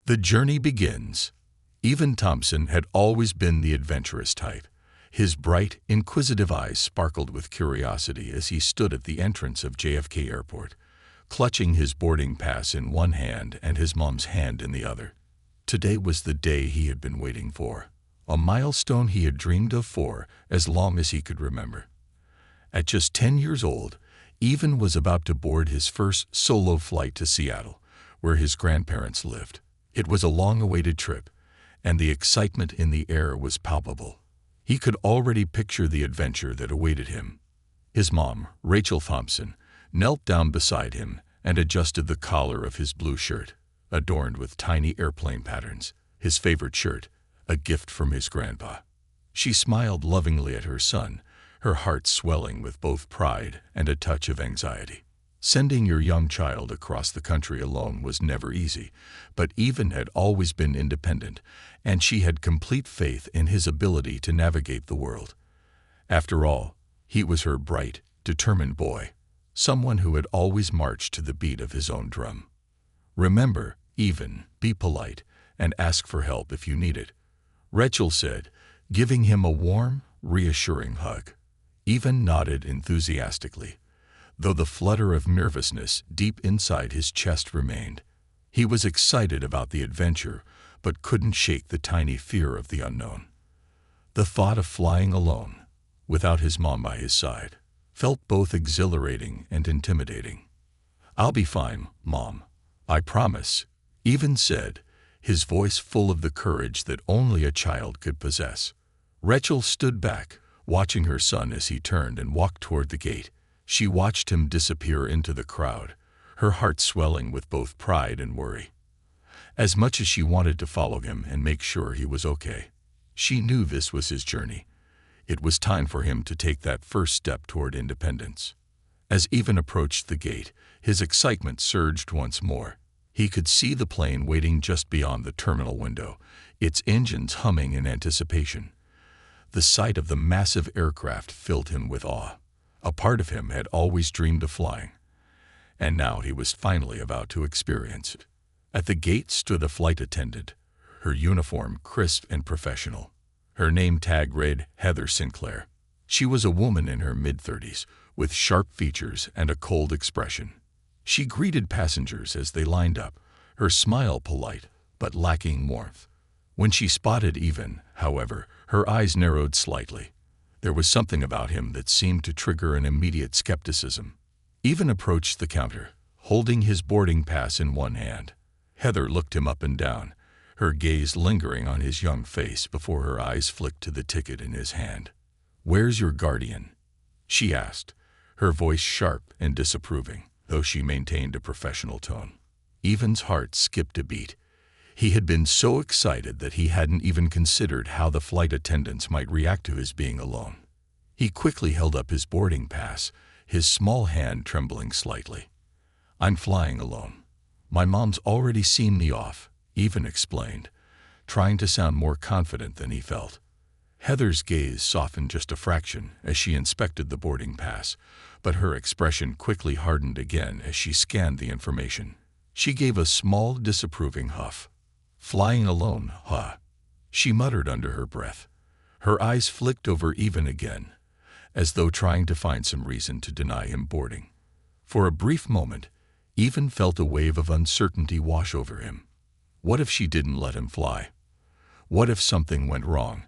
The journey begins. Evan Thompson had always been the adventurous type. His bright, inquisitive eyes sparkled with curiosity as he stood at the entrance of JFK Airport, clutching his boarding pass in one hand and his mom's hand in the other. Today was the day he had been waiting for, a milestone he had dreamed of for as long as he could remember. At just 10 years old, Evan was about to board his first solo flight to Seattle, where his grandparents lived. It was a long-awaited trip, and the excitement in the air was palpable. He could already picture the adventure that awaited him. His mom, Rachel Thompson, knelt down beside him and adjusted the collar of his blue shirt, adorned with tiny airplane patterns, his favorite shirt, a gift from his grandpa. She smiled lovingly at her son, her heart swelling with both pride and a touch of anxiety. Sending your young child across the country alone was never easy, but Evan had always been independent, and she had complete faith in his ability to navigate the world. After all, he was her bright, determined boy, someone who had always marched to the beat of his own drum. "Remember, Evan, be polite and ask for help if you need it," Rachel said, giving him a warm, reassuring hug. Evan nodded enthusiastically, though the flutter of nervousness deep inside his chest remained. He was excited about the adventure, but couldn't shake the tiny fear of the unknown. The thought of flying alone, without his mom by his side, felt both exhilarating and intimidating. "I'll be fine, Mom. I promise," Evan said, his voice full of the courage that only a child could possess. Rachel stood back, watching her son as he turned and walked toward the gate. She watched him disappear into the crowd, her heart swelling with both pride and worry. As much as she wanted to follow him and make sure he was okay, she knew this was his journey. It was time for him to take that first step toward independence. As Evan approached the gate, his excitement surged once more. He could see the plane waiting just beyond the terminal window, its engines humming in anticipation. The sight of the massive aircraft filled him with awe. A part of him had always dreamed of flying, and now he was finally about to experience it. At the gate stood a flight attendant, her uniform crisp and professional. Her name tag read Heather Sinclair. She was a woman in her mid-30s, with sharp features and a cold expression. She greeted passengers as they lined up, her smile polite but lacking warmth. When she spotted Evan, however, her eyes narrowed slightly. There was something about him that seemed to trigger an immediate skepticism. Evan approached the counter, holding his boarding pass in one hand. Heather looked him up and down, her gaze lingering on his young face before her eyes flicked to the ticket in his hand. "Where's your guardian?" she asked, her voice sharp and disapproving, though she maintained a professional tone. Evan's heart skipped a beat. He had been so excited that he hadn't even considered how the flight attendants might react to his being alone. He quickly held up his boarding pass, his small hand trembling slightly. "I'm flying alone. My mom's already seen me off," Evan explained, trying to sound more confident than he felt. Heather's gaze softened just a fraction as she inspected the boarding pass, but her expression quickly hardened again as she scanned the information. She gave a small, disapproving huff. "Flying alone, huh?" she muttered under her breath. Her eyes flicked over Evan again, as though trying to find some reason to deny him boarding. For a brief moment, Evan felt a wave of uncertainty wash over him. What if she didn't let him fly? What if something went wrong,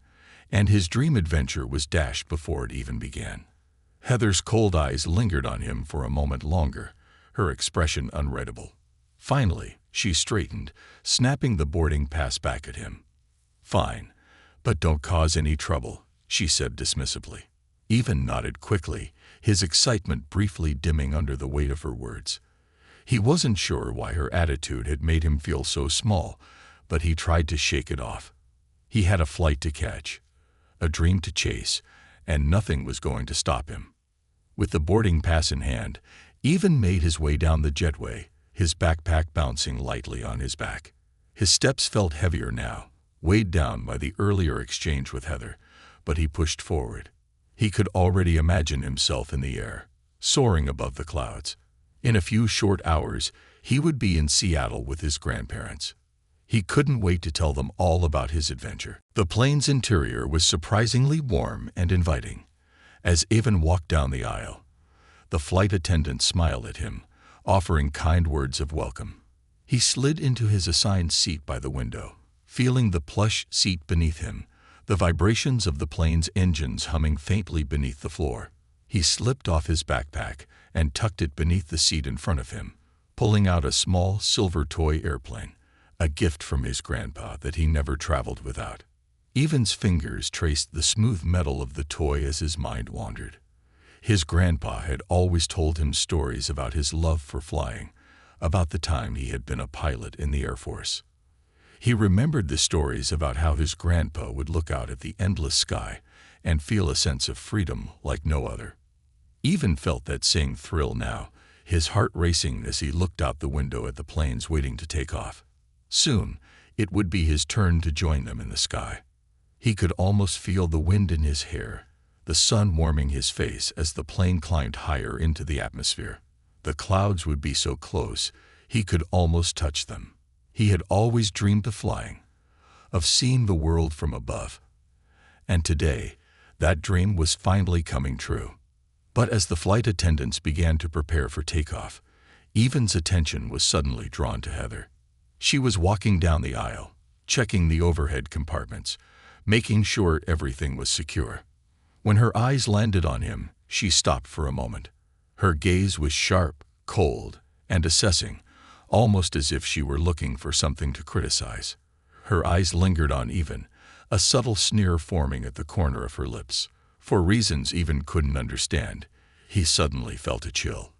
and his dream adventure was dashed before it even began? Heather's cold eyes lingered on him for a moment longer, her expression unreadable. Finally, she straightened, snapping the boarding pass back at him. "Fine, but don't cause any trouble," she said dismissively. Evan nodded quickly, his excitement briefly dimming under the weight of her words. He wasn't sure why her attitude had made him feel so small, but he tried to shake it off. He had a flight to catch, a dream to chase, and nothing was going to stop him. With the boarding pass in hand, Evan made his way down the jetway, his backpack bouncing lightly on his back. His steps felt heavier now, weighed down by the earlier exchange with Heather, but he pushed forward. He could already imagine himself in the air, soaring above the clouds. In a few short hours, he would be in Seattle with his grandparents. He couldn't wait to tell them all about his adventure. The plane's interior was surprisingly warm and inviting. As Avon walked down the aisle, the flight attendant smiled at him, offering kind words of welcome. He slid into his assigned seat by the window, feeling the plush seat beneath him, the vibrations of the plane's engines humming faintly beneath the floor. He slipped off his backpack and tucked it beneath the seat in front of him, pulling out a small silver toy airplane, a gift from his grandpa that he never traveled without. Avon's fingers traced the smooth metal of the toy as his mind wandered. His grandpa had always told him stories about his love for flying, about the time he had been a pilot in the Air Force. He remembered the stories about how his grandpa would look out at the endless sky and feel a sense of freedom like no other. Avon felt that same thrill now, his heart racing as he looked out the window at the planes waiting to take off. Soon, it would be his turn to join them in the sky. He could almost feel the wind in his hair, the sun warming his face as the plane climbed higher into the atmosphere. The clouds would be so close, he could almost touch them. He had always dreamed of flying, of seeing the world from above. And today, that dream was finally coming true. But as the flight attendants began to prepare for takeoff, Avon's attention was suddenly drawn to Heather. She was walking down the aisle, checking the overhead compartments, making sure everything was secure. When her eyes landed on him, she stopped for a moment. Her gaze was sharp, cold, and assessing, almost as if she were looking for something to criticize. Her eyes lingered on Avon, a subtle sneer forming at the corner of her lips. For reasons Avon couldn't understand, he suddenly felt a chill.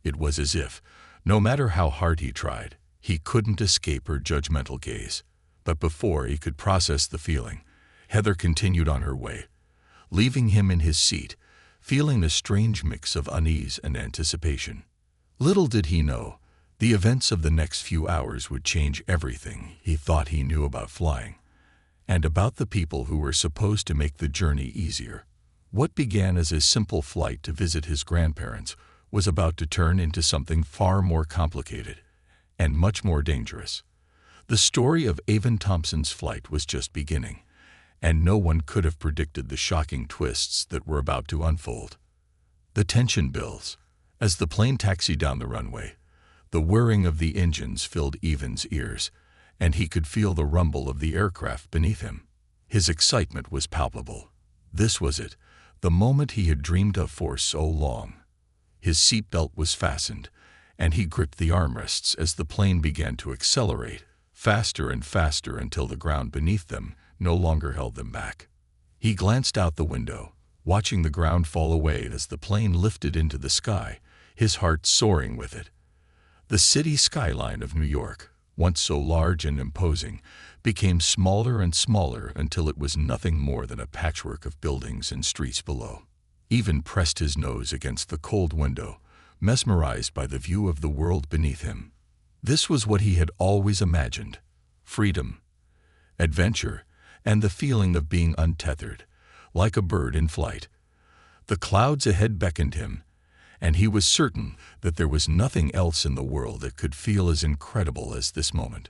It was as if, no matter how hard he tried, he couldn't escape her judgmental gaze. But before he could process the feeling, Heather continued on her way, leaving him in his seat, feeling a strange mix of unease and anticipation. Little did he know, the events of the next few hours would change everything he thought he knew about flying, and about the people who were supposed to make the journey easier. What began as a simple flight to visit his grandparents was about to turn into something far more complicated and much more dangerous. The story of Avon Thompson's flight was just beginning, and no one could have predicted the shocking twists that were about to unfold. The tension builds. As the plane taxied down the runway, the whirring of the engines filled Avon's ears, and he could feel the rumble of the aircraft beneath him. His excitement was palpable. This was it, the moment he had dreamed of for so long. His seatbelt was fastened, and he gripped the armrests as the plane began to accelerate, faster and faster until the ground beneath them no longer held them back. He glanced out the window, watching the ground fall away as the plane lifted into the sky, his heart soaring with it. The city skyline of New York, once so large and imposing, became smaller and smaller until it was nothing more than a patchwork of buildings and streets below. Avon pressed his nose against the cold window, mesmerized by the view of the world beneath him. This was what he had always imagined: freedom, adventure, and the feeling of being untethered, like a bird in flight. The clouds ahead beckoned him, and he was certain that there was nothing else in the world that could feel as incredible as this moment.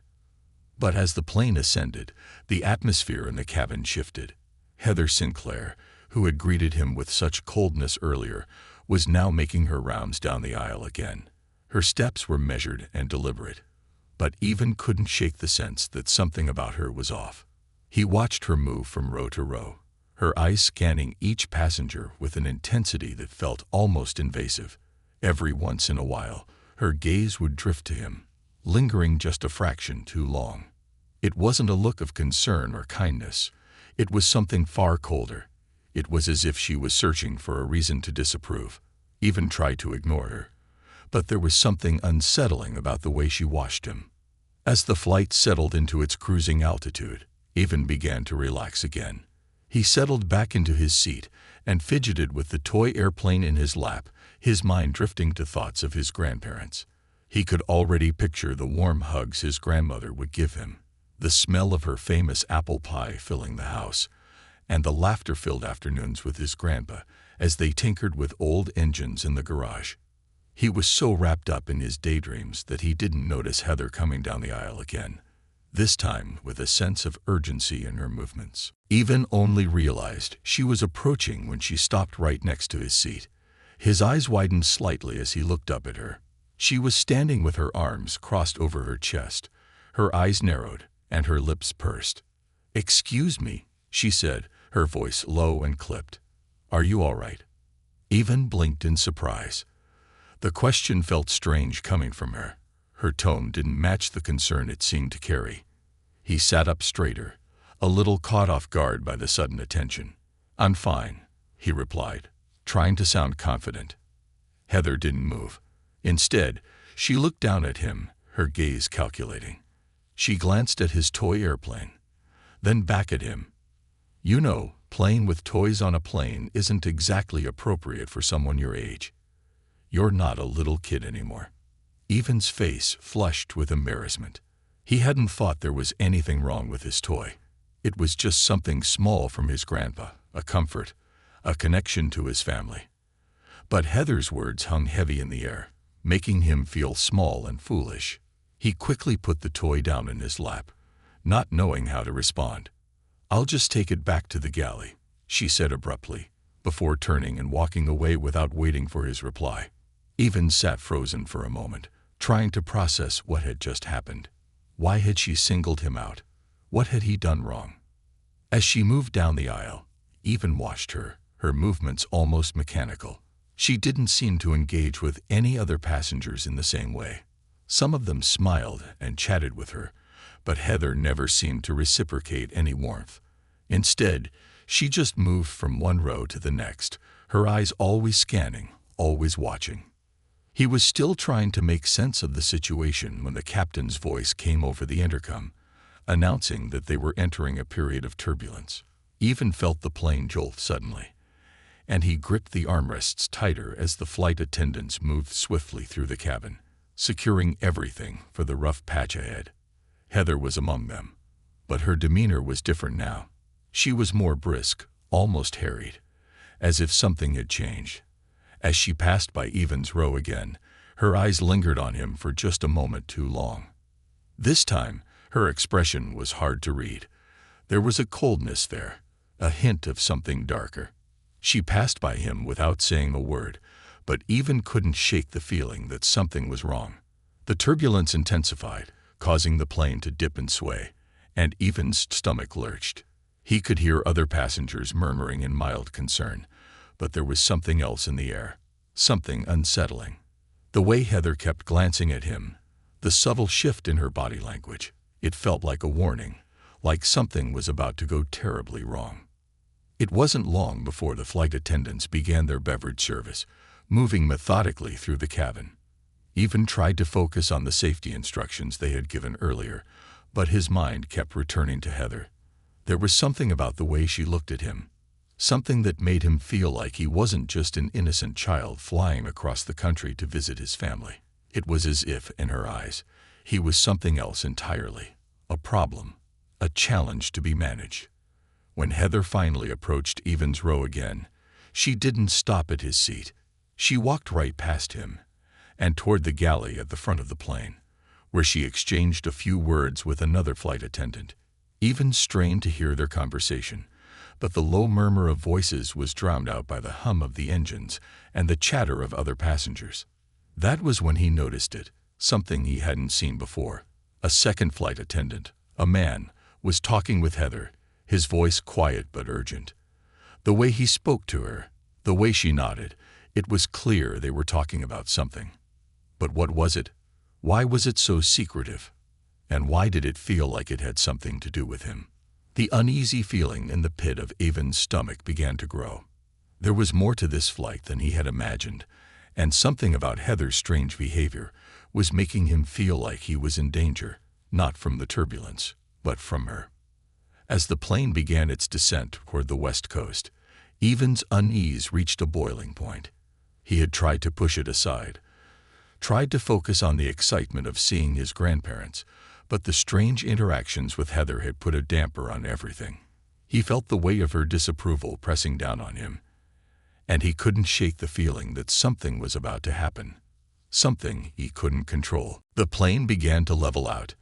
But as the plane ascended, the atmosphere in the cabin shifted. Heather Sinclair, who had greeted him with such coldness earlier, was now making her rounds down the aisle again. Her steps were measured and deliberate, but Avon couldn't shake the sense that something about her was off. He watched her move from row to row, her eyes scanning each passenger with an intensity that felt almost invasive. Every once in a while, her gaze would drift to him, lingering just a fraction too long. It wasn't a look of concern or kindness. It was something far colder. It was as if she was searching for a reason to disapprove, even tried to ignore her. But there was something unsettling about the way she watched him. As the flight settled into its cruising altitude, Avon began to relax again. He settled back into his seat and fidgeted with the toy airplane in his lap, his mind drifting to thoughts of his grandparents. He could already picture the warm hugs his grandmother would give him, the smell of her famous apple pie filling the house, and the laughter-filled afternoons with his grandpa as they tinkered with old engines in the garage. He was so wrapped up in his daydreams that he didn't notice Heather coming down the aisle again. this time with a sense of urgency in her movements. Even only realized she was approaching when she stopped right next to his seat. His eyes widened slightly as he looked up at her. She was standing with her arms crossed over her chest. Her eyes narrowed, and her lips pursed. "Excuse me," she said, her voice low and clipped. "Are you all right?" Even blinked in surprise. The question felt strange coming from her. Her tone didn't match the concern it seemed to carry. He sat up straighter, a little caught off guard by the sudden attention. "I'm fine," he replied, trying to sound confident. Heather didn't move. Instead, she looked down at him, her gaze calculating. She glanced at his toy airplane, then back at him. "You know, playing with toys on a plane isn't exactly appropriate for someone your age. You're not a little kid anymore." Evan's face flushed with embarrassment. He hadn't thought there was anything wrong with his toy. It was just something small from his grandpa, a comfort, a connection to his family. But Heather's words hung heavy in the air, making him feel small and foolish. He quickly put the toy down in his lap, not knowing how to respond. "I'll just take it back to the galley," she said abruptly, before turning and walking away without waiting for his reply. Evan sat frozen for a moment, trying to process what had just happened. Why had she singled him out? What had he done wrong? As she moved down the aisle, Evan watched her, her movements almost mechanical. She didn't seem to engage with any other passengers in the same way. Some of them smiled and chatted with her, but Heather never seemed to reciprocate any warmth. Instead, she just moved from one row to the next, her eyes always scanning, always watching. He was still trying to make sense of the situation when the captain's voice came over the intercom, announcing that they were entering a period of turbulence. Evan felt the plane jolt suddenly, and he gripped the armrests tighter as the flight attendants moved swiftly through the cabin, securing everything for the rough patch ahead. Heather was among them, but her demeanor was different now. She was more brisk, almost harried, as if something had changed. As she passed by Evan's row again, her eyes lingered on him for just a moment too long. This time, her expression was hard to read. There was a coldness there, a hint of something darker. She passed by him without saying a word, but Evan couldn't shake the feeling that something was wrong. The turbulence intensified, causing the plane to dip and sway, and Evan's stomach lurched. He could hear other passengers murmuring in mild concern, but there was something else in the air, something unsettling. The way Heather kept glancing at him, the subtle shift in her body language, it felt like a warning, like something was about to go terribly wrong. It wasn't long before the flight attendants began their beverage service, moving methodically through the cabin. Evan tried to focus on the safety instructions they had given earlier, but his mind kept returning to Heather. There was something about the way she looked at him, something that made him feel like he wasn't just an innocent child flying across the country to visit his family. It was as if, in her eyes, he was something else entirely, a problem, a challenge to be managed. When Heather finally approached Evan's row again, she didn't stop at his seat. She walked right past him and toward the galley at the front of the plane, where she exchanged a few words with another flight attendant. Evan strained to hear their conversation, but the low murmur of voices was drowned out by the hum of the engines and the chatter of other passengers. That was when he noticed it, something he hadn't seen before. A second flight attendant, a man, was talking with Heather, his voice quiet but urgent. The way he spoke to her, the way she nodded, it was clear they were talking about something. But what was it? Why was it so secretive? And why did it feel like it had something to do with him? The uneasy feeling in the pit of Evan's stomach began to grow. There was more to this flight than he had imagined, and something about Heather's strange behavior was making him feel like he was in danger, not from the turbulence, but from her. As the plane began its descent toward the west coast, Evan's unease reached a boiling point. He had tried to push it aside, tried to focus on the excitement of seeing his grandparents, but the strange interactions with Heather had put a damper on everything. He felt the weight of her disapproval pressing down on him, and he couldn't shake the feeling that something was about to happen, something he couldn't control. The plane began to level out,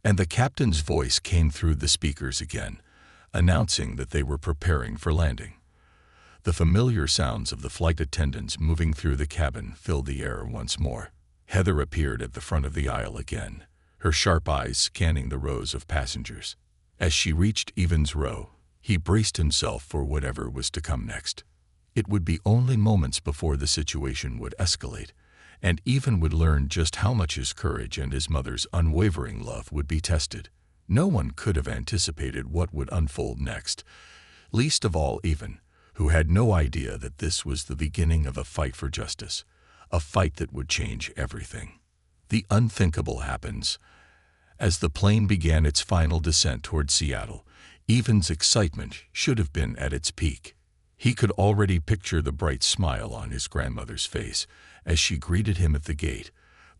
and the captain's voice came through the speakers again, announcing that they were preparing for landing. The familiar sounds of the flight attendants moving through the cabin filled the air once more. Heather appeared at the front of the aisle again, her sharp eyes scanning the rows of passengers. As she reached Evan's row, he braced himself for whatever was to come next. It would be only moments before the situation would escalate, and Evan would learn just how much his courage and his mother's unwavering love would be tested. No one could have anticipated what would unfold next, least of all Evan, who had no idea that this was the beginning of a fight for justice, a fight that would change everything. The unthinkable happens. As the plane began its final descent toward Seattle, Evan's excitement should have been at its peak. He could already picture the bright smile on his grandmother's face as she greeted him at the gate,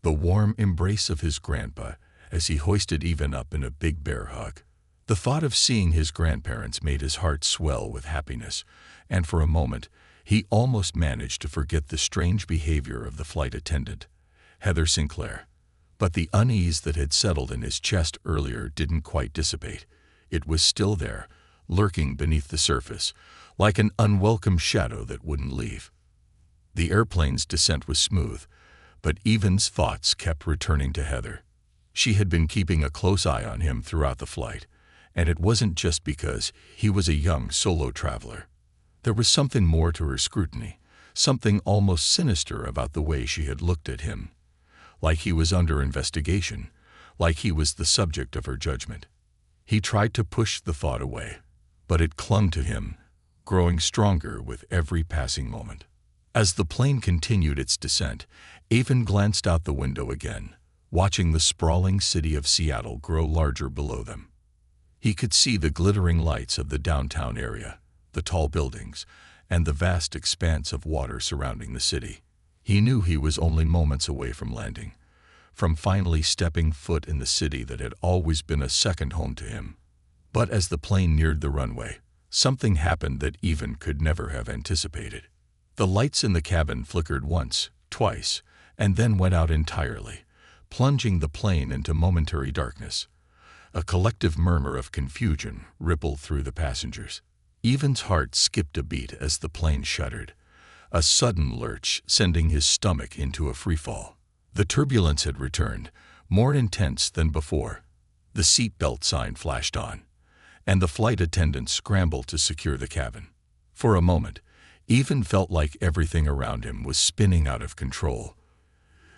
the warm embrace of his grandpa as he hoisted Evan up in a big bear hug. The thought of seeing his grandparents made his heart swell with happiness, and for a moment, he almost managed to forget the strange behavior of the flight attendant, Heather Sinclair. But the unease that had settled in his chest earlier didn't quite dissipate. It was still there, lurking beneath the surface, like an unwelcome shadow that wouldn't leave. The airplane's descent was smooth, but Evan's thoughts kept returning to Heather. She had been keeping a close eye on him throughout the flight, and it wasn't just because he was a young solo traveler. There was something more to her scrutiny, something almost sinister about the way she had looked at him, like he was under investigation, like he was the subject of her judgment. He tried to push the thought away, but it clung to him, growing stronger with every passing moment. As the plane continued its descent, Evan glanced out the window again, watching the sprawling city of Seattle grow larger below them. He could see the glittering lights of the downtown area, the tall buildings, and the vast expanse of water surrounding the city. He knew he was only moments away from landing, from finally stepping foot in the city that had always been a second home to him. But as the plane neared the runway, something happened that Evan could never have anticipated. The lights in the cabin flickered once, twice, and then went out entirely, plunging the plane into momentary darkness. A collective murmur of confusion rippled through the passengers. Evan's heart skipped a beat as the plane shuddered, a sudden lurch sending his stomach into a freefall. The turbulence had returned, more intense than before. The seatbelt sign flashed on, and the flight attendant scrambled to secure the cabin. For a moment, Evan felt like everything around him was spinning out of control.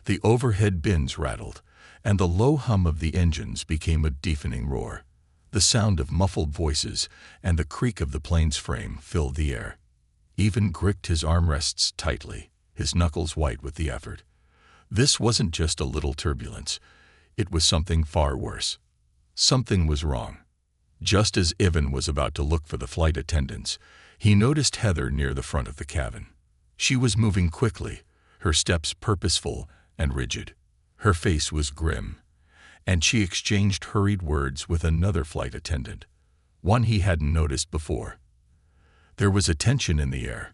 The overhead bins rattled, and the low hum of the engines became a deafening roar. The sound of muffled voices and the creak of the plane's frame filled the air. Evan gripped his armrests tightly, his knuckles white with the effort. This wasn't just a little turbulence. It was something far worse. Something was wrong. Just as Evan was about to look for the flight attendants, he noticed Heather near the front of the cabin. She was moving quickly, her steps purposeful and rigid. Her face was grim, and she exchanged hurried words with another flight attendant, one he hadn't noticed before. There was a tension in the air,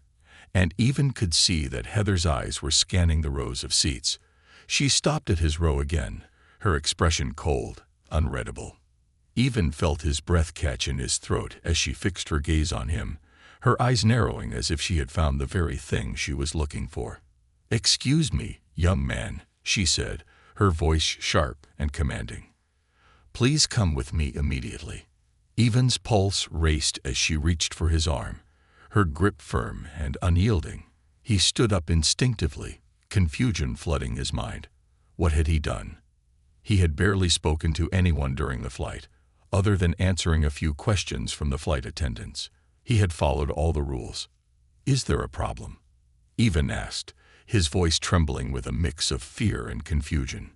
and Evan could see that Heather's eyes were scanning the rows of seats. She stopped at his row again, her expression cold, unreadable. Evan felt his breath catch in his throat as she fixed her gaze on him, her eyes narrowing as if she had found the very thing she was looking for. "Excuse me, young man," she said, her voice sharp and commanding. "Please come with me immediately." Evan's pulse raced as she reached for his arm, her grip firm and unyielding. He stood up instinctively, confusion flooding his mind. What had he done? He had barely spoken to anyone during the flight, other than answering a few questions from the flight attendants. He had followed all the rules. "Is there a problem?" Evan asked, his voice trembling with a mix of fear and confusion.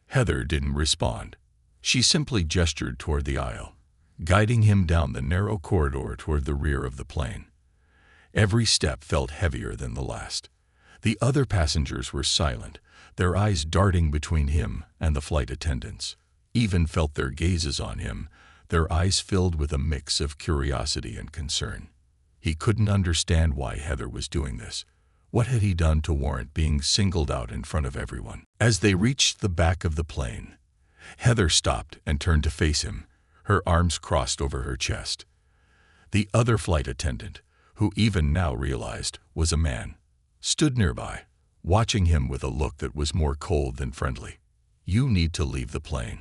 Heather didn't respond. She simply gestured toward the aisle, guiding him down the narrow corridor toward the rear of the plane. Every step felt heavier than the last. The other passengers were silent, their eyes darting between him and the flight attendants. Evan felt their gazes on him, their eyes filled with a mix of curiosity and concern. He couldn't understand why Heather was doing this. What had he done to warrant being singled out in front of everyone? As they reached the back of the plane, Heather stopped and turned to face him, her arms crossed over her chest. The other flight attendant, who even now realized was a man, stood nearby, watching him with a look that was more cold than friendly. "You need to leave the plane,"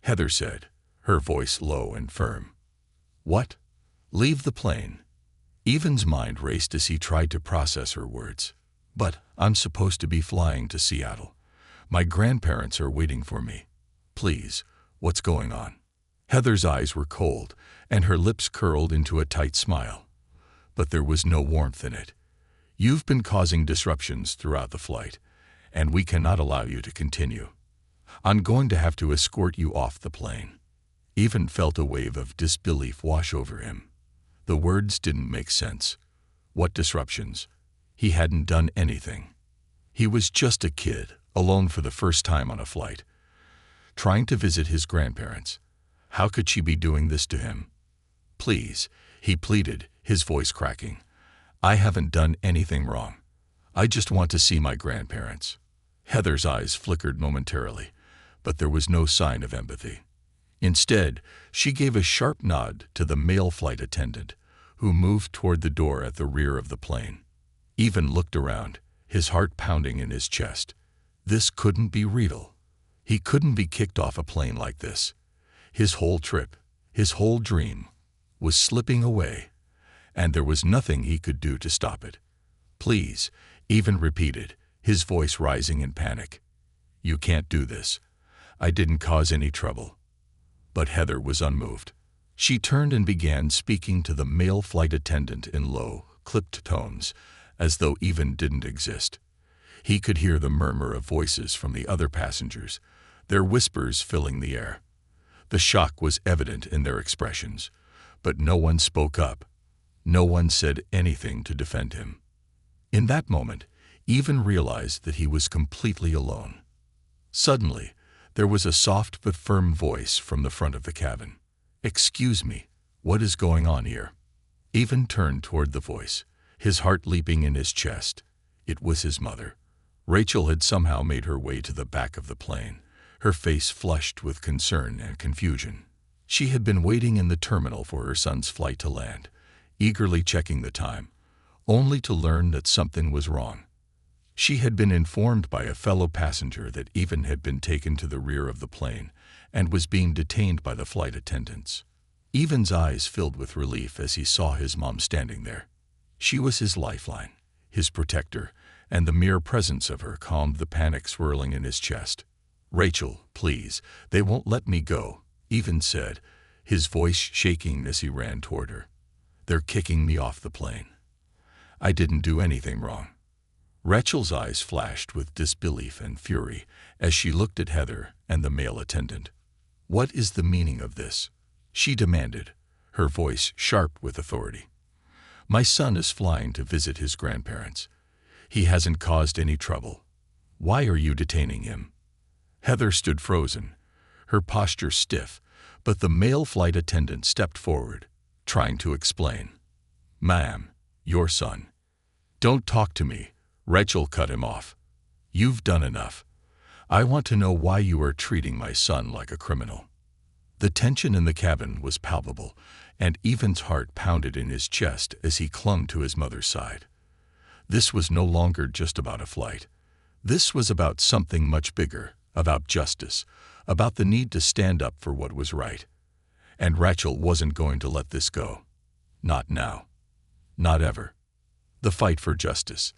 Heather said, her voice low and firm. "What? Leave the plane?" Evan's mind raced as he tried to process her words. "But I'm supposed to be flying to Seattle. My grandparents are waiting for me. Please, what's going on?" Heather's eyes were cold, and her lips curled into a tight smile. But there was no warmth in it. "You've been causing disruptions throughout the flight, and we cannot allow you to continue. I'm going to have to escort you off the plane." Evan felt a wave of disbelief wash over him. The words didn't make sense. What disruptions? He hadn't done anything. He was just a kid, alone for the first time on a flight, trying to visit his grandparents. How could she be doing this to him? "Please," he pleaded, his voice cracking. "I haven't done anything wrong. I just want to see my grandparents." Heather's eyes flickered momentarily, but there was no sign of empathy. Instead, she gave a sharp nod to the male flight attendant, who moved toward the door at the rear of the plane. Evan looked around, his heart pounding in his chest. This couldn't be real. He couldn't be kicked off a plane like this. His whole trip, his whole dream, was slipping away, and there was nothing he could do to stop it. "Please," Evan repeated, his voice rising in panic. "You can't do this. I didn't cause any trouble." But Heather was unmoved. She turned and began speaking to the male flight attendant in low, clipped tones, as though Evan didn't exist. He could hear the murmur of voices from the other passengers, their whispers filling the air. The shock was evident in their expressions, but no one spoke up. No one said anything to defend him. In that moment, Evan realized that he was completely alone. Suddenly, there was a soft but firm voice from the front of the cabin. "Excuse me, what is going on here?" Evan turned toward the voice, his heart leaping in his chest. It was his mother. Rachel had somehow made her way to the back of the plane, her face flushed with concern and confusion. She had been waiting in the terminal for her son's flight to land, eagerly checking the time, only to learn that something was wrong. She had been informed by a fellow passenger that Evan had been taken to the rear of the plane and was being detained by the flight attendants. Evan's eyes filled with relief as he saw his mom standing there. She was his lifeline, his protector, and the mere presence of her calmed the panic swirling in his chest. "Rachel, please, they won't let me go," Evan said, his voice shaking as he ran toward her. "They're kicking me off the plane. I didn't do anything wrong." Rachel's eyes flashed with disbelief and fury as she looked at Heather and the male attendant. "What is the meaning of this?" she demanded, her voice sharp with authority. "My son is flying to visit his grandparents. He hasn't caused any trouble. Why are you detaining him?" Heather stood frozen, her posture stiff, but the male flight attendant stepped forward, trying to explain. "Ma'am, your son." "Don't talk to me," Rachel cut him off. "You've done enough. I want to know why you are treating my son like a criminal." The tension in the cabin was palpable, and Evan's heart pounded in his chest as he clung to his mother's side. This was no longer just about a flight. This was about something much bigger, about justice, about the need to stand up for what was right. And Rachel wasn't going to let this go. Not now. Not ever. The fight for justice.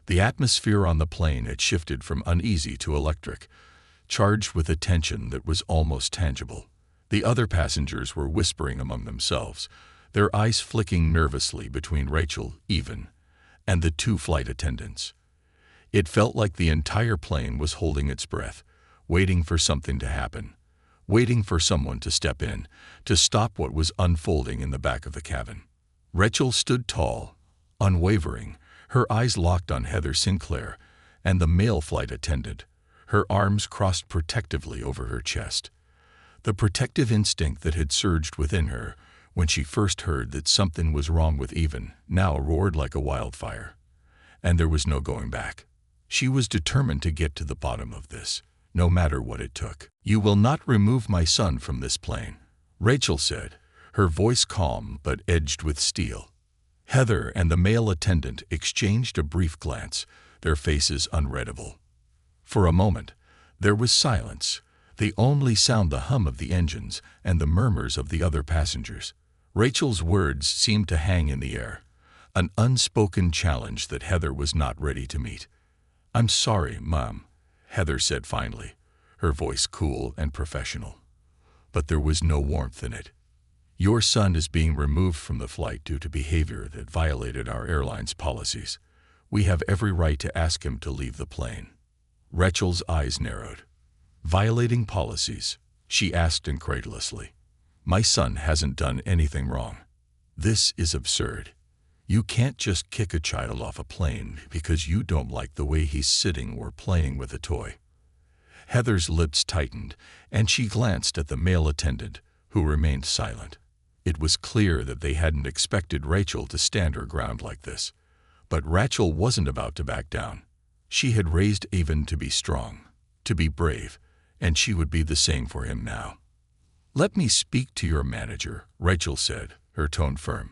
The atmosphere on the plane had shifted from uneasy to electric, charged with a tension that was almost tangible. The other passengers were whispering among themselves, their eyes flicking nervously between Rachel, Evan, and the two flight attendants. It felt like the entire plane was holding its breath, waiting for something to happen, waiting for someone to step in, to stop what was unfolding in the back of the cabin. Rachel stood tall, unwavering, her eyes locked on Heather Sinclair and the male flight attendant, her arms crossed protectively over her chest. The protective instinct that had surged within her when she first heard that something was wrong with Evan now roared like a wildfire. And there was no going back. She was determined to get to the bottom of this, no matter what it took. "You will not remove my son from this plane," Rachel said, her voice calm but edged with steel. Heather and the male attendant exchanged a brief glance, their faces unreadable. For a moment, there was silence, the only sound the hum of the engines and the murmurs of the other passengers. Rachel's words seemed to hang in the air, an unspoken challenge that Heather was not ready to meet. "I'm sorry, Mom," Heather said finally, her voice cool and professional. But there was no warmth in it. "Your son is being removed from the flight due to behavior that violated our airline's policies. We have every right to ask him to leave the plane." Rachel's eyes narrowed. "Violating policies?" she asked incredulously. "My son hasn't done anything wrong. This is absurd. You can't just kick a child off a plane because you don't like the way he's sitting or playing with a toy." Heather's lips tightened, and she glanced at the male attendant, who remained silent. It was clear that they hadn't expected Rachel to stand her ground like this. But Rachel wasn't about to back down. She had raised Avon to be strong, to be brave, and she would be the same for him now. "Let me speak to your manager," Rachel said, her tone firm.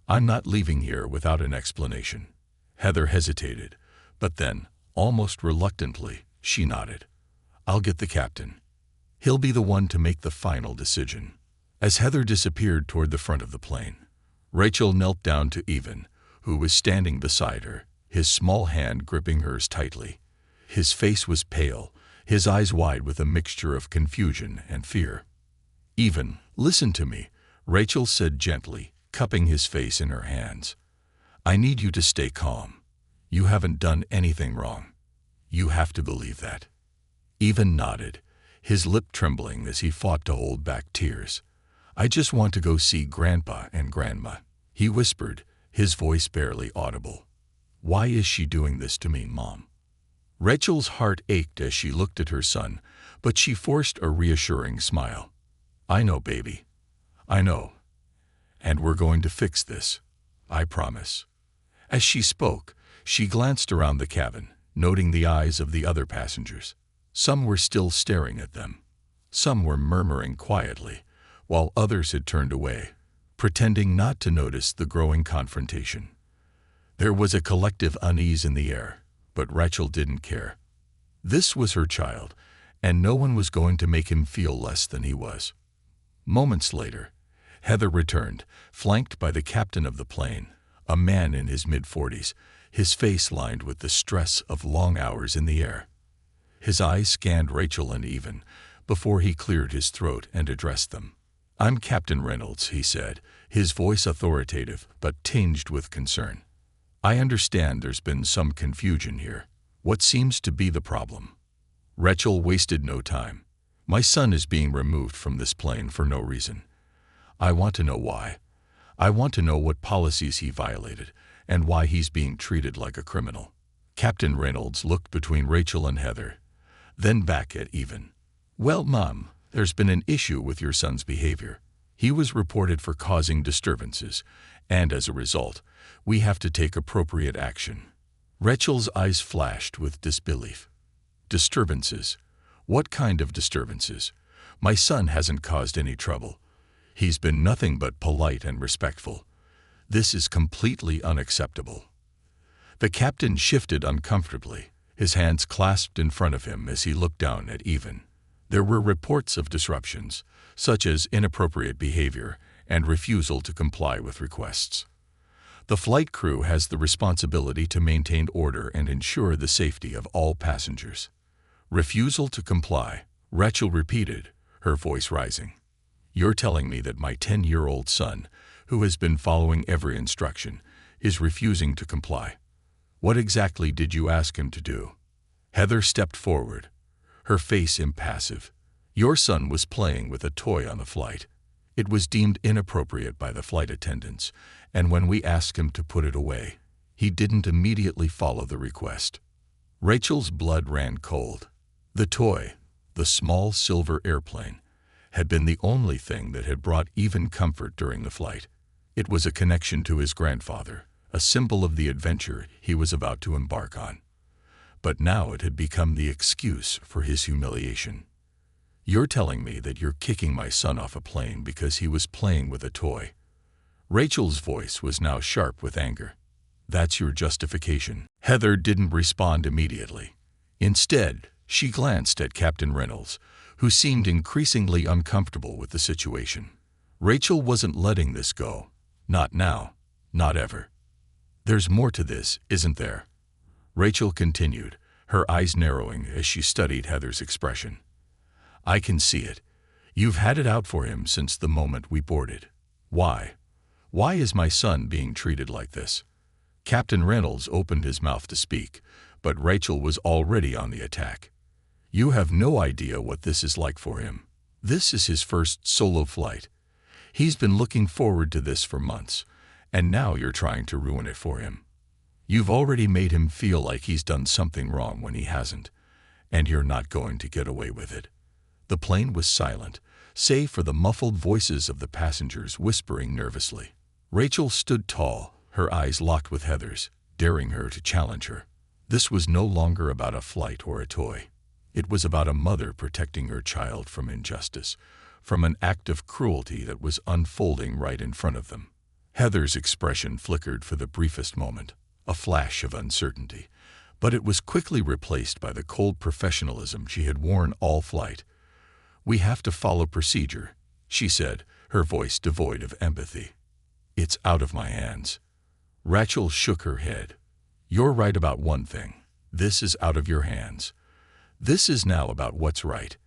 "I'm not leaving here without an explanation." Heather hesitated, but then, almost reluctantly, she nodded. "I'll get the captain. He'll be the one to make the final decision." As Heather disappeared toward the front of the plane, Rachel knelt down to Avon, who was standing beside her, his small hand gripping hers tightly. His face was pale, his eyes wide with a mixture of confusion and fear. "Avon, listen to me," Rachel said gently, cupping his face in her hands. "I need you to stay calm. You haven't done anything wrong. You have to believe that." Avon nodded, his lip trembling as he fought to hold back tears. "I just want to go see Grandpa and Grandma," he whispered, his voice barely audible. "Why is she doing this to me, Mom?" Rachel's heart ached as she looked at her son, but she forced a reassuring smile. "I know, baby. I know. And we're going to fix this. I promise." As she spoke, she glanced around the cabin, noting the eyes of the other passengers. Some were still staring at them. Some were murmuring quietly, while others had turned away, pretending not to notice the growing confrontation. There was a collective unease in the air, but Rachel didn't care. This was her child, and no one was going to make him feel less than he was. Moments later, Heather returned, flanked by the captain of the plane, a man in his mid-40s, his face lined with the stress of long hours in the air. His eyes scanned Rachel and Avon before he cleared his throat and addressed them. "I'm Captain Reynolds," he said, his voice authoritative but tinged with concern. "I understand there's been some confusion here. What seems to be the problem?" Rachel wasted no time. "My son is being removed from this plane for no reason. I want to know why. I want to know what policies he violated and why he's being treated like a criminal." Captain Reynolds looked between Rachel and Heather, then back at Avon. "Well, Mom, there's been an issue with your son's behavior. He was reported for causing disturbances, and as a result, we have to take appropriate action." Rachel's eyes flashed with disbelief. "Disturbances? What kind of disturbances? My son hasn't caused any trouble. He's been nothing but polite and respectful. This is completely unacceptable." The captain shifted uncomfortably, his hands clasped in front of him as he looked down at Avon. There were reports of disruptions, such as inappropriate behavior and refusal to comply with requests. The flight crew has the responsibility to maintain order and ensure the safety of all passengers. "Refusal to comply," Rachel repeated, her voice rising. "You're telling me that my 10-year-old son, who has been following every instruction, is refusing to comply. What exactly did you ask him to do?" Heather stepped forward, her face impassive. "Your son was playing with a toy on the flight. It was deemed inappropriate by the flight attendants, and when we asked him to put it away, he didn't immediately follow the request." Rachel's blood ran cold. The toy, the small silver airplane, had been the only thing that had brought even comfort during the flight. It was a connection to his grandfather, a symbol of the adventure he was about to embark on. but now it had become the excuse for his humiliation. "You're telling me that you're kicking my son off a plane because he was playing with a toy." Rachel's voice was now sharp with anger. "That's your justification?" Heather didn't respond immediately. Instead, she glanced at Captain Reynolds, who seemed increasingly uncomfortable with the situation. Rachel wasn't letting this go. Not now. Not ever. "There's more to this, isn't there?" Rachel continued, her eyes narrowing as she studied Heather's expression. "I can see it. You've had it out for him since the moment we boarded. Why? Why is my son being treated like this?" Captain Reynolds opened his mouth to speak, but Rachel was already on the attack. "You have no idea what this is like for him. This is his first solo flight. He's been looking forward to this for months, and now you're trying to ruin it for him. You've already made him feel like he's done something wrong when he hasn't, and you're not going to get away with it." The plane was silent, save for the muffled voices of the passengers whispering nervously. Rachel stood tall, her eyes locked with Heather's, daring her to challenge her. This was no longer about a flight or a toy. It was about a mother protecting her child from injustice, from an act of cruelty that was unfolding right in front of them. Heather's expression flickered for the briefest moment, a flash of uncertainty, but it was quickly replaced by the cold professionalism she had worn all flight. "We have to follow procedure," she said, her voice devoid of empathy. "It's out of my hands." Rachel shook her head. "You're right about one thing. This is out of your hands. This is now about what's right.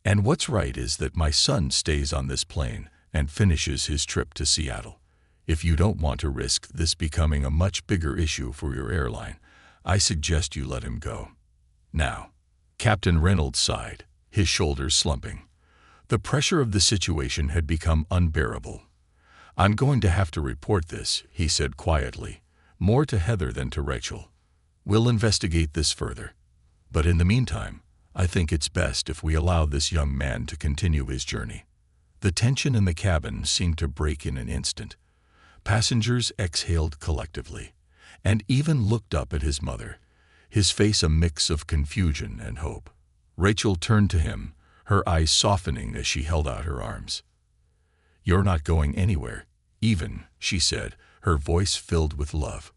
And what's right is that my son stays on this plane and finishes his trip to Seattle. If you don't want to risk this becoming a much bigger issue for your airline, I suggest you let him go. Now." Captain Reynolds sighed, his shoulders slumping. The pressure of the situation had become unbearable. "I'm going to have to report this," he said quietly, more to Heather than to Rachel. "We'll investigate this further. But in the meantime, I think it's best if we allow this young man to continue his journey." The tension in the cabin seemed to break in an instant. Passengers exhaled collectively, and even looked up at his mother, his face a mix of confusion and hope. Rachel turned to him, her eyes softening as she held out her arms. "You're not going anywhere, even," she said, her voice filled with love.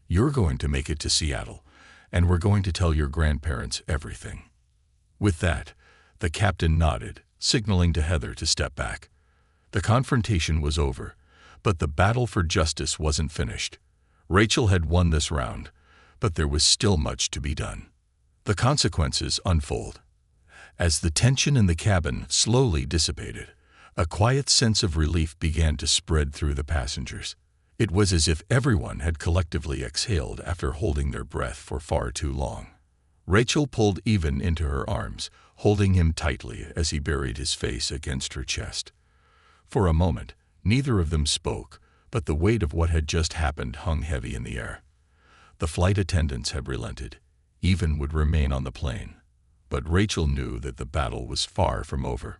"You're going to make it to Seattle, and we're going to tell your grandparents everything." With that, the captain nodded, signaling to Heather to step back. The confrontation was over, but the battle for justice wasn't finished. Rachel had won this round, but there was still much to be done. The consequences unfold. As the tension in the cabin slowly dissipated, a quiet sense of relief began to spread through the passengers. It was as if everyone had collectively exhaled after holding their breath for far too long. Rachel pulled Evan into her arms, holding him tightly as he buried his face against her chest. For a moment, neither of them spoke, but the weight of what had just happened hung heavy in the air. The flight attendants had relented. Evan would remain on the plane. But Rachel knew that the battle was far from over.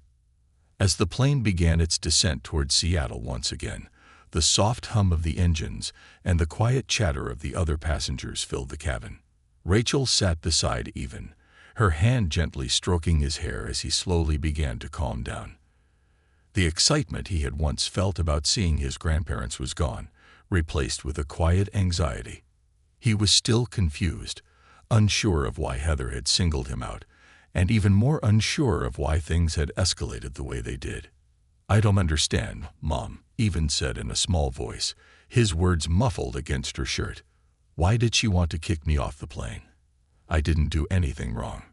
As the plane began its descent toward Seattle once again, the soft hum of the engines and the quiet chatter of the other passengers filled the cabin. Rachel sat beside Evan, her hand gently stroking his hair as he slowly began to calm down. The excitement he had once felt about seeing his grandparents was gone, replaced with a quiet anxiety. He was still confused, unsure of why Heather had singled him out, and even more unsure of why things had escalated the way they did. "I don't understand, Mom," Evan said in a small voice, his words muffled against her shirt. "Why did she want to kick me off the plane? I didn't do anything wrong."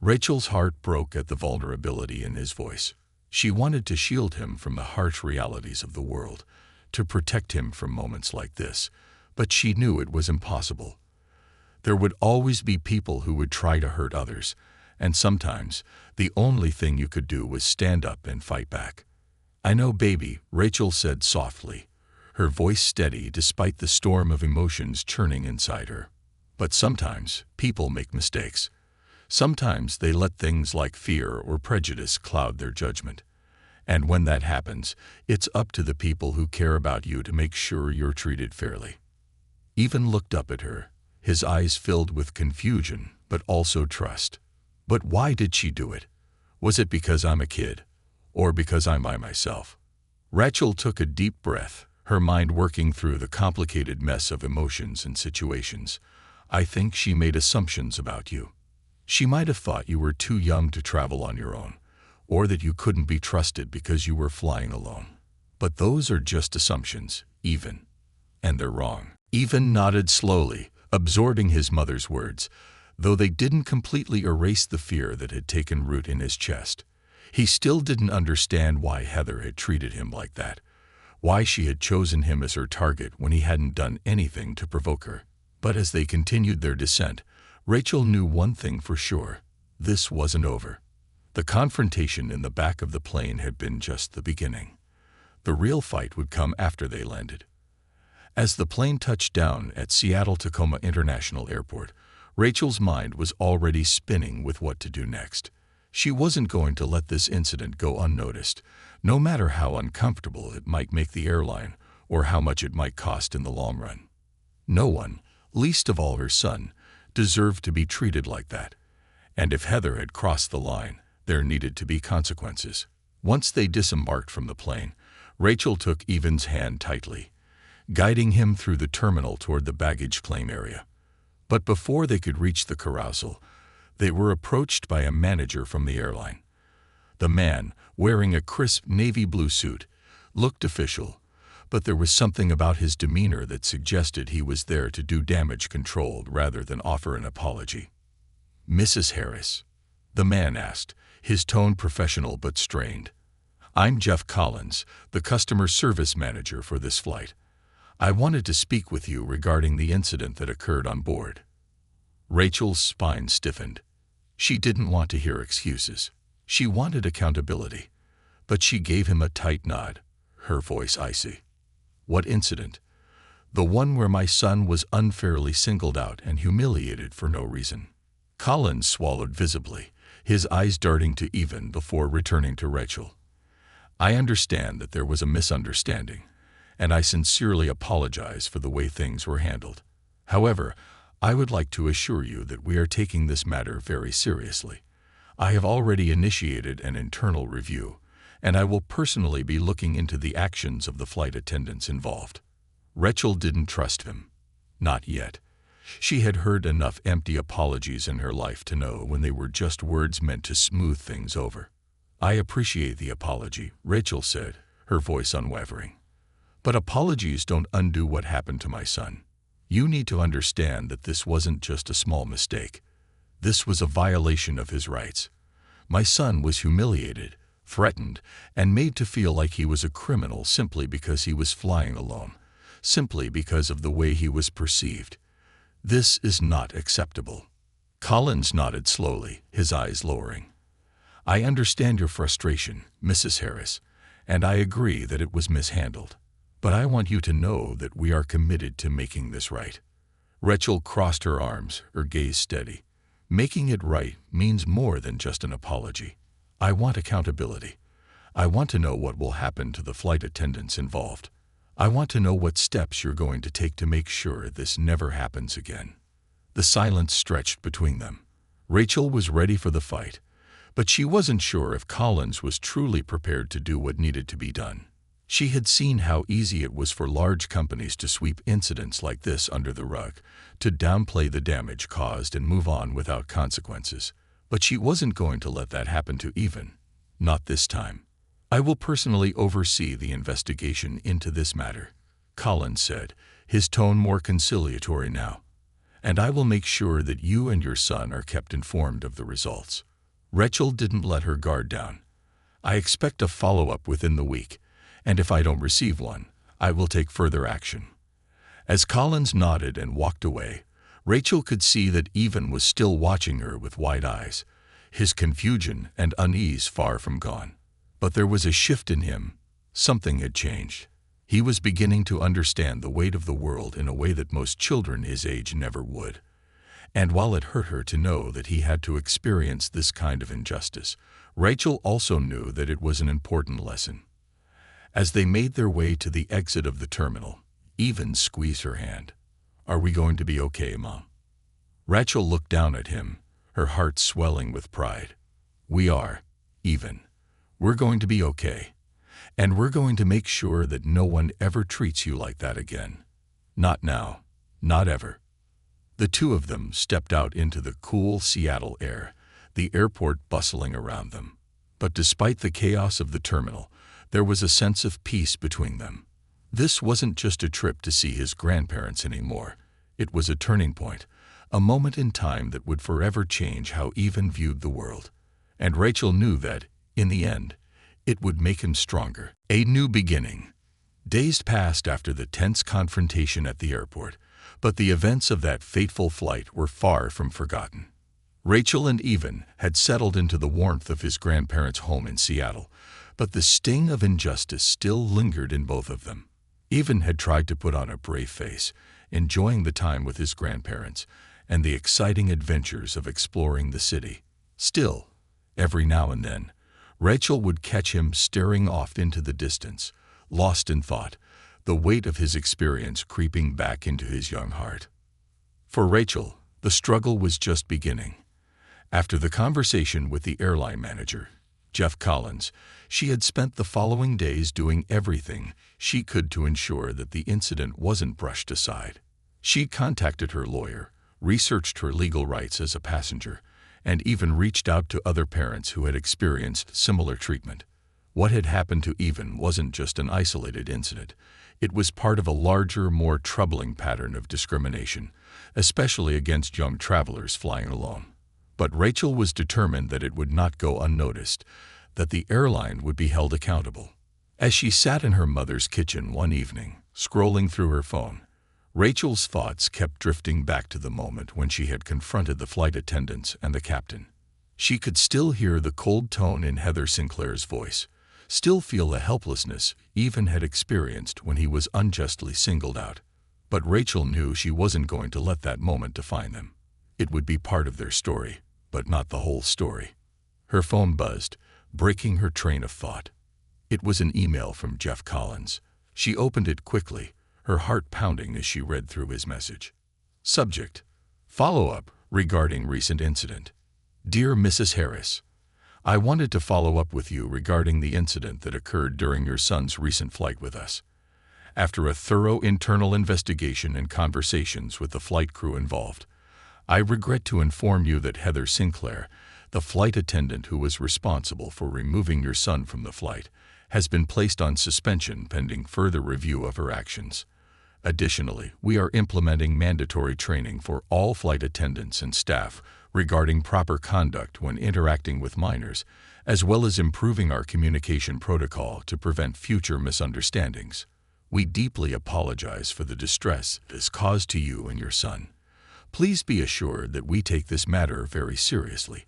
Rachel's heart broke at the vulnerability in his voice. She wanted to shield him from the harsh realities of the world, to protect him from moments like this, but she knew it was impossible. There would always be people who would try to hurt others, and sometimes the only thing you could do was stand up and fight back. "I know, baby," Rachel said softly, her voice steady despite the storm of emotions churning inside her. "But sometimes people make mistakes. Sometimes they let things like fear or prejudice cloud their judgment. And when that happens, it's up to the people who care about you to make sure you're treated fairly." Evan looked up at her, his eyes filled with confusion, but also trust. But why did she do it? Was it because I'm a kid? Or because I'm by myself? Rachel took a deep breath, her mind working through the complicated mess of emotions and situations. I think she made assumptions about you. She might have thought you were too young to travel on your own, or that you couldn't be trusted because you were flying alone. But those are just assumptions, Even. And they're wrong. Even nodded slowly, absorbing his mother's words, though they didn't completely erase the fear that had taken root in his chest. He still didn't understand why Heather had treated him like that, why she had chosen him as her target when he hadn't done anything to provoke her. But as they continued their descent, Rachel knew one thing for sure: this wasn't over. The confrontation in the back of the plane had been just the beginning. The real fight would come after they landed. As the plane touched down at Seattle-Tacoma International Airport, Rachel's mind was already spinning with what to do next. She wasn't going to let this incident go unnoticed, no matter how uncomfortable it might make the airline or how much it might cost in the long run. No one, least of all her son, deserved to be treated like that. And if Heather had crossed the line, there needed to be consequences. Once they disembarked from the plane, Rachel took Evan's hand tightly, guiding him through the terminal toward the baggage claim area. But before they could reach the carousel, they were approached by a manager from the airline. The man, wearing a crisp navy blue suit, looked official, but there was something about his demeanor that suggested he was there to do damage control rather than offer an apology. "Mrs. Harris?" the man asked, his tone professional but strained. "I'm Jeff Collins, the customer service manager for this flight. I wanted to speak with you regarding the incident that occurred on board." Rachel's spine stiffened. She didn't want to hear excuses. She wanted accountability. But she gave him a tight nod, her voice icy. "What incident?" "The one where my son was unfairly singled out and humiliated for no reason." Collins swallowed visibly, his eyes darting to Evan before returning to Rachel. "I understand that there was a misunderstanding, and I sincerely apologize for the way things were handled. However, I would like to assure you that we are taking this matter very seriously. I have already initiated an internal review, and I will personally be looking into the actions of the flight attendants involved." Rachel didn't trust him. Not yet. She had heard enough empty apologies in her life to know when they were just words meant to smooth things over. "I appreciate the apology," Rachel said, her voice unwavering. "But apologies don't undo what happened to my son. You need to understand that this wasn't just a small mistake. This was a violation of his rights. My son was humiliated, threatened, and made to feel like he was a criminal simply because he was flying alone, simply because of the way he was perceived. This is not acceptable." Collins nodded slowly, his eyes lowering. "I understand your frustration, Mrs. Harris, and I agree that it was mishandled. But I want you to know that we are committed to making this right." Rachel crossed her arms, her gaze steady. "Making it right means more than just an apology. I want accountability. I want to know what will happen to the flight attendants involved. I want to know what steps you're going to take to make sure this never happens again." The silence stretched between them. Rachel was ready for the fight, but she wasn't sure if Collins was truly prepared to do what needed to be done. She had seen how easy it was for large companies to sweep incidents like this under the rug, to downplay the damage caused and move on without consequences. But she wasn't going to let that happen to Evan. Not this time. "I will personally oversee the investigation into this matter," Collins said, his tone more conciliatory now. "And I will make sure that you and your son are kept informed of the results." Rachel didn't let her guard down. "I expect a follow-up within the week, and if I don't receive one, I will take further action." As Collins nodded and walked away, Rachel could see that Evan was still watching her with wide eyes, his confusion and unease far from gone. But there was a shift in him. Something had changed. He was beginning to understand the weight of the world in a way that most children his age never would. And while it hurt her to know that he had to experience this kind of injustice, Rachel also knew that it was an important lesson. As they made their way to the exit of the terminal, Evan squeezed her hand. "Are we going to be okay, Mom?" Rachel looked down at him, her heart swelling with pride. "We are, even. We're going to be okay. And we're going to make sure that no one ever treats you like that again. Not now. Not ever." The two of them stepped out into the cool Seattle air, the airport bustling around them. But despite the chaos of the terminal, there was a sense of peace between them. This wasn't just a trip to see his grandparents anymore. It was a turning point, a moment in time that would forever change how Even viewed the world. And Rachel knew that, in the end, it would make him stronger. A new beginning. Days passed after the tense confrontation at the airport, but the events of that fateful flight were far from forgotten. Rachel and Even had settled into the warmth of his grandparents' home in Seattle, but the sting of injustice still lingered in both of them. Even had tried to put on a brave face, enjoying the time with his grandparents and the exciting adventures of exploring the city. Still, every now and then, Rachel would catch him staring off into the distance, lost in thought, the weight of his experience creeping back into his young heart. For Rachel, the struggle was just beginning. After the conversation with the airline manager, Jeff Collins, she had spent the following days doing everything she could to ensure that the incident wasn't brushed aside. She contacted her lawyer, researched her legal rights as a passenger, and even reached out to other parents who had experienced similar treatment. What had happened to Even wasn't just an isolated incident. It was part of a larger, more troubling pattern of discrimination, especially against young travelers flying alone. But Rachel was determined that it would not go unnoticed, that the airline would be held accountable. As she sat in her mother's kitchen one evening, scrolling through her phone, Rachel's thoughts kept drifting back to the moment when she had confronted the flight attendants and the captain. She could still hear the cold tone in Heather Sinclair's voice, still feel the helplessness Even had experienced when he was unjustly singled out. But Rachel knew she wasn't going to let that moment define them. It would be part of their story, but not the whole story. Her phone buzzed, breaking her train of thought. It was an email from Jeff Collins. She opened it quickly, her heart pounding as she read through his message. Subject: follow-up regarding recent incident. Dear Mrs. Harris, I wanted to follow up with you regarding the incident that occurred during your son's recent flight with us. After a thorough internal investigation and conversations with the flight crew involved, I regret to inform you that Heather Sinclair, the flight attendant who was responsible for removing your son from the flight, has been placed on suspension pending further review of her actions. Additionally, we are implementing mandatory training for all flight attendants and staff regarding proper conduct when interacting with minors, as well as improving our communication protocol to prevent future misunderstandings. We deeply apologize for the distress this caused to you and your son. Please be assured that we take this matter very seriously,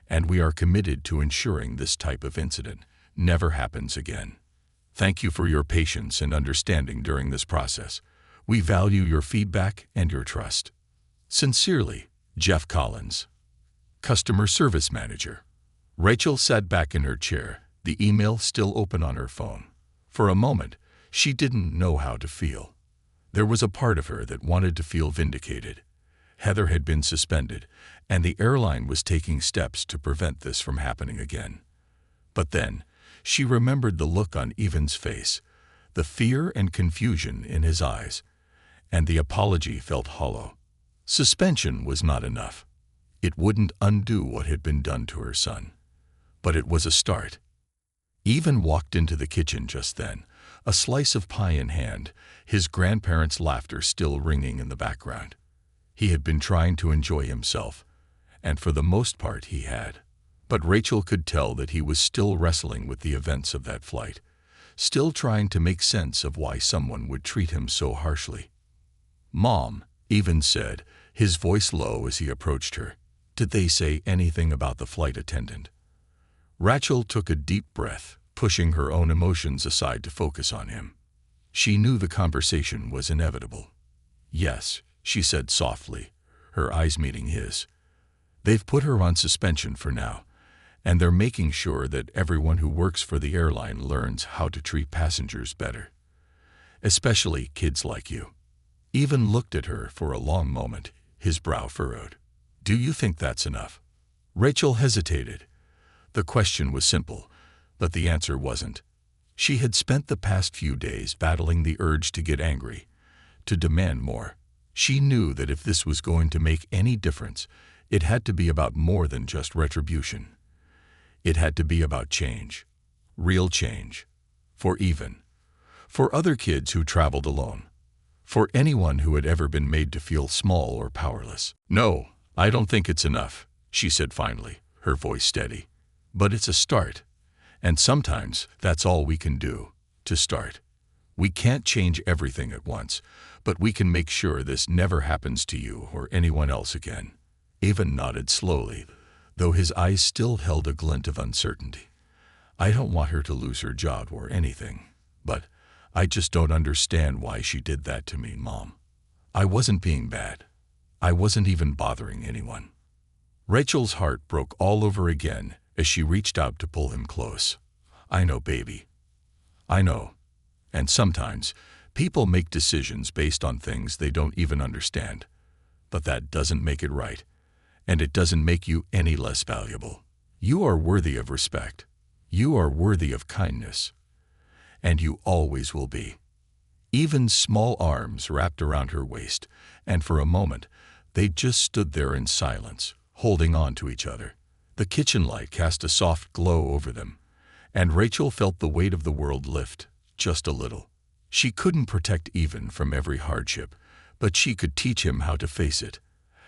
and we are committed to ensuring this type of incident never happens again. Thank you for your patience and understanding during this process. We value your feedback and your trust. Sincerely, Jeff Collins, Customer Service Manager. Rachel sat back in her chair, the email still open on her phone. For a moment, she didn't know how to feel. There was a part of her that wanted to feel vindicated. Heather had been suspended, and the airline was taking steps to prevent this from happening again. But then, she remembered the look on Even's face, the fear and confusion in his eyes, and the apology felt hollow. Suspension was not enough. It wouldn't undo what had been done to her son. But it was a start. Even walked into the kitchen just then, a slice of pie in hand, his grandparents' laughter still ringing in the background. He had been trying to enjoy himself, and for the most part he had. But Rachel could tell that he was still wrestling with the events of that flight, still trying to make sense of why someone would treat him so harshly. "Mom," Even said, his voice low as he approached her. "Did they say anything about the flight attendant?" Rachel took a deep breath, pushing her own emotions aside to focus on him. She knew the conversation was inevitable. "Yes," she said softly, her eyes meeting his. "They've put her on suspension for now, and they're making sure that everyone who works for the airline learns how to treat passengers better. Especially kids like you." Even looked at her for a long moment, his brow furrowed. Do you think that's enough? Rachel hesitated. The question was simple, but the answer wasn't. She had spent the past few days battling the urge to get angry, to demand more. She knew that if this was going to make any difference, it had to be about more than just retribution. It had to be about change. Real change. For Even. For other kids who traveled alone. For anyone who had ever been made to feel small or powerless. "No, I don't think it's enough," she said finally, her voice steady. "But it's a start. And sometimes that's all we can do, to start. We can't change everything at once, but we can make sure this never happens to you or anyone else again." Even nodded slowly, though his eyes still held a glint of uncertainty. "I don't want her to lose her job or anything, but I just don't understand why she did that to me, Mom. I wasn't being bad. I wasn't even bothering anyone." Rachel's heart broke all over again as she reached out to pull him close. "I know, baby. I know. And sometimes people make decisions based on things they don't even understand. But that doesn't make it right. And it doesn't make you any less valuable. You are worthy of respect. You are worthy of kindness. And you always will be." Even's small arms wrapped around her waist, and for a moment, they just stood there in silence, holding on to each other. The kitchen light cast a soft glow over them, and Rachel felt the weight of the world lift, just a little. She couldn't protect Even from every hardship, but she could teach him how to face it,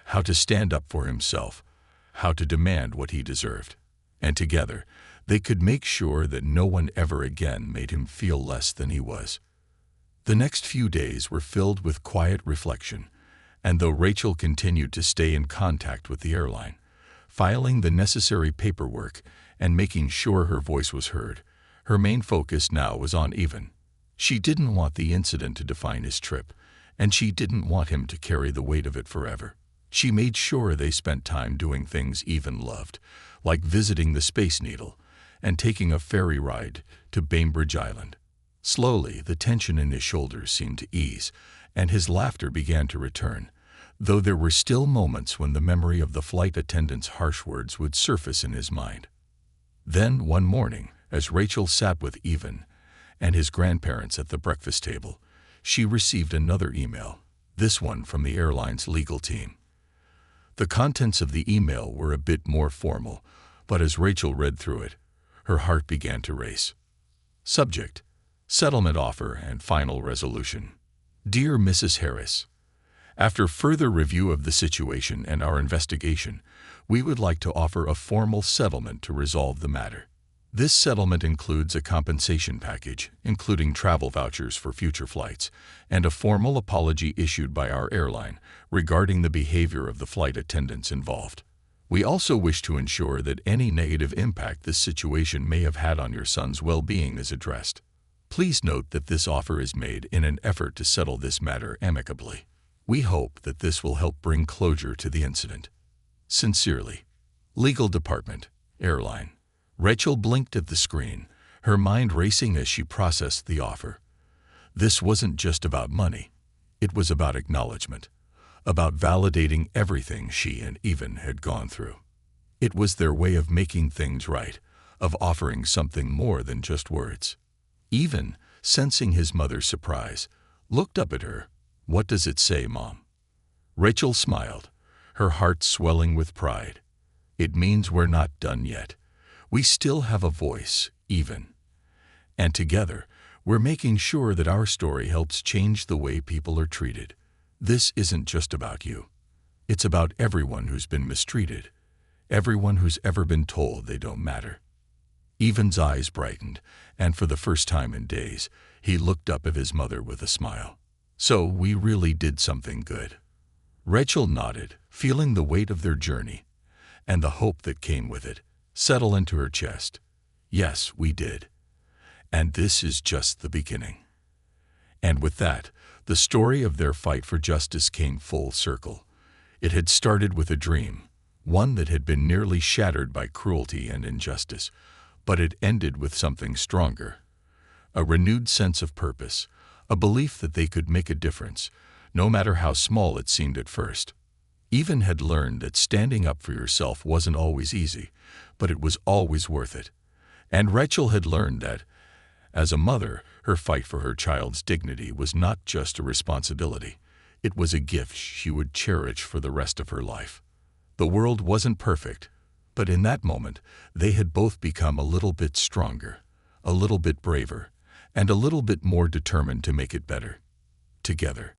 how to stand up for himself, how to demand what he deserved. And together, they could make sure that no one ever again made him feel less than he was. The next few days were filled with quiet reflection, and though Rachel continued to stay in contact with the airline, filing the necessary paperwork and making sure her voice was heard, her main focus now was on Even. She didn't want the incident to define his trip, and she didn't want him to carry the weight of it forever. She made sure they spent time doing things Even loved, like visiting the Space Needle and taking a ferry ride to Bainbridge Island. Slowly, the tension in his shoulders seemed to ease, and his laughter began to return, though there were still moments when the memory of the flight attendant's harsh words would surface in his mind. Then, one morning, as Rachel sat with Even and his grandparents at the breakfast table, she received another email, this one from the airline's legal team. The contents of the email were a bit more formal, but as Rachel read through it, her heart began to race. Subject: Settlement offer and final resolution. Dear Mrs. Harris, after further review of the situation and our investigation, we would like to offer a formal settlement to resolve the matter. This settlement includes a compensation package, including travel vouchers for future flights, and a formal apology issued by our airline regarding the behavior of the flight attendants involved. We also wish to ensure that any negative impact this situation may have had on your son's well-being is addressed. Please note that this offer is made in an effort to settle this matter amicably. We hope that this will help bring closure to the incident. Sincerely, Legal Department, Airline. Rachel blinked at the screen, her mind racing as she processed the offer. This wasn't just about money. It was about acknowledgement, about validating everything she and Even had gone through. It was their way of making things right, of offering something more than just words. Even, sensing his mother's surprise, looked up at her. "What does it say, Mom?" Rachel smiled, her heart swelling with pride. "It means we're not done yet. We still have a voice, Even. And together, we're making sure that our story helps change the way people are treated. This isn't just about you. It's about everyone who's been mistreated, everyone who's ever been told they don't matter." Even's eyes brightened, and for the first time in days, he looked up at his mother with a smile. "So we really did something good." Rachel nodded, feeling the weight of their journey, and the hope that came with it, settle into her chest. "Yes, we did. And this is just the beginning." And with that, the story of their fight for justice came full circle. It had started with a dream, one that had been nearly shattered by cruelty and injustice, but it ended with something stronger. A renewed sense of purpose, a belief that they could make a difference, no matter how small it seemed at first. Even had learned that standing up for yourself wasn't always easy, but it was always worth it. And Rachel had learned that, as a mother, her fight for her child's dignity was not just a responsibility. It was a gift she would cherish for the rest of her life. The world wasn't perfect, but in that moment, they had both become a little bit stronger, a little bit braver, and a little bit more determined to make it better. Together.